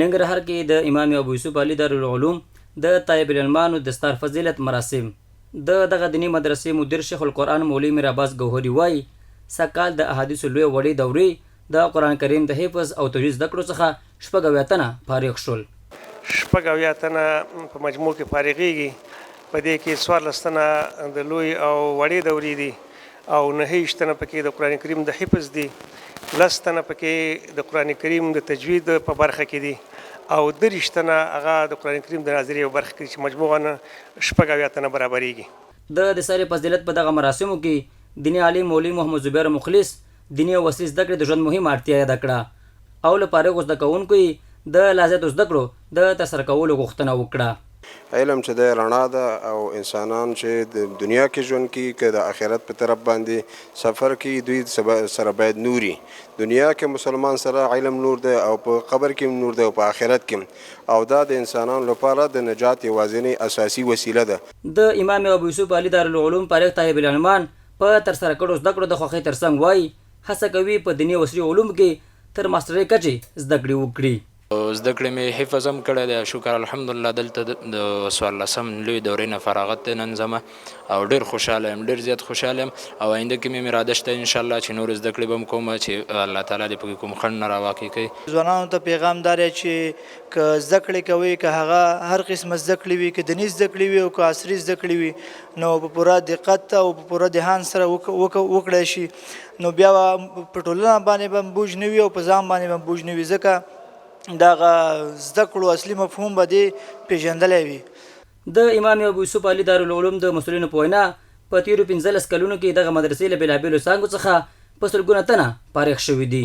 ننګرهار کې د امام ابو یوسف علي دارالعلوم د طالب العلمانو دستار فضیلت مراسم د دغه دینی مدرسې مدیر شیخ القرآن مولوي میر عباس ګوهري وایي سږ کال د احادیثو لویې وړې دورې د قرآن کریم د حفظ او تجوید زده کړو څخه 80 تنه فارغ شول. 80 تنه په مجموع کې فارغېږي. په دې کې 14 تنه د لوی او وړې دورې دي او 29 تنه پکې د قرآن کریم د حفظ دي، 10 تنه پکې د قرآن کریم د تجوید په برخه کې دي او 30 تنه هغه د قرآن کریم د ناظرې په برخه کې چې مجموعاً 80 تنه برابرېږي. د دسارې فضیلت په دغه مراسمو کې دیني عالم مولوي محمد زبیر مخلص دیني او وسلې زده کړې د ژوند مهمه اړتیا یاده کړه او له فارغو زده کوونکو یې د لا زیاتو زده کړو د ترسره کولو غوښتنه وکړه. علم چې د رڼا ده او انسانان چې د دنیا کې ژوند کوي که د آخرت په طرف باندې سفر کوي دوی سره باید نوري. دنیا کې مسلمان سره علم نور ده او په قبر کې نور ده او په آخرت کې، او دا د انسانانو لپاره د نجات یوازینی اساسي وسیله ده. د امام ابو یوسف علي دارالعلوم فارغ طالب العلمان په ترسره کړو زده کړو د خوښۍ ترڅنګ وایي هڅه کوي په دیني او عصري علومو کې تر ماسټرۍ کچې زده کړې وکړي. زده کړې مې حفظ هم کړی دی، شکر الحمدلله. دلته د 14 لوی دورې نه فراغت دی نن زما او ډېر خوشحاله یم، ډېر زیات خوشحاله یم او آینده کې مې اراده شته انشاءالله چې نور زده کړې به هم کوم چې الله تعالی دې پکې کوم خنډ نه راواقع کوي. ځوانانو ته پیغام دا دی چې که زده کړې کوئ، که هغه هر قسمه زده کړې وي، که دیني زده کړې وي او که عصري زده کړې وي، نو په پوره دقت او په پوره دهان سره وکړی شي، نو بیا په ټولنه باندې به بوج نه وي او په ځان باندې به بوج نه وي، ځکه دغه زده کړو اصلي مفهوم به دې پیژندلی وي. د امام ابو یوسف علي دارالعلوم د مسؤلینو په وینا په تیرو 15 کلونو کې دغه مدرسې له بېلابېلو څانګو څخه په سلګونه تنه فارغ شوي دي.